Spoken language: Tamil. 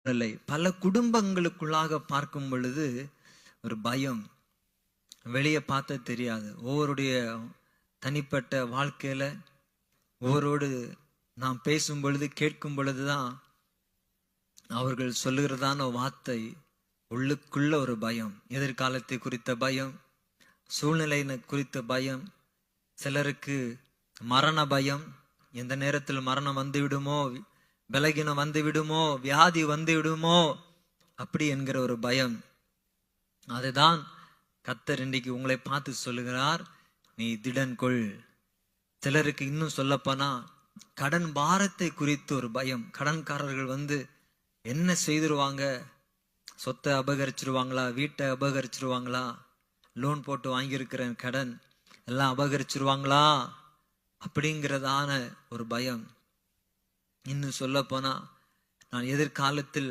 இல்லை. பல குடும்பங்களுக்குள்ளாக பார்க்கும் பொழுது ஒரு பயம் வெளியே பார்த்தா தெரியாது. ஒவ்வொருடைய தனிப்பட்ட வாழ்க்கையில ஒவ்வொருவரோடு நாம் பேசும் பொழுது கேட்கும் பொழுதுதான் அவர்கள் சொல்லுகிறதான வார்த்தை உள்ளுக்குள்ள ஒரு பயம். எதிர்காலத்தை குறித்த பயம், சூழ்நிலை குறித்த பயம், சிலருக்கு மரண பயம். எந்த நேரத்தில் மரணம் வந்து விடுமோ, பலகீனம் வந்து விடுமோ, வியாதி வந்து விடுமோ, அப்படி என்கிற ஒரு பயம். அதுதான் கர்த்தர் இன்றைக்கு உங்களை பார்த்து சொல்லுகிறார், நீ திடன் கொள். சிலருக்கு இன்னும் சொல்லப்போனா கடன் பாரத்தை குறித்து ஒரு பயம். கடன்காரர்கள் வந்து என்ன செய்திருவாங்க, சொத்தை அபகரிச்சிருவாங்களா, வீட்டை அபகரிச்சிருவாங்களா, லோன் போட்டு வாங்கியிருக்கிற கடன் எல்லாம் அபகரிச்சிருவாங்களா அப்படிங்கிறதான ஒரு பயம். இன்னும் சொல்ல போனா நான் எதிர்காலத்தில்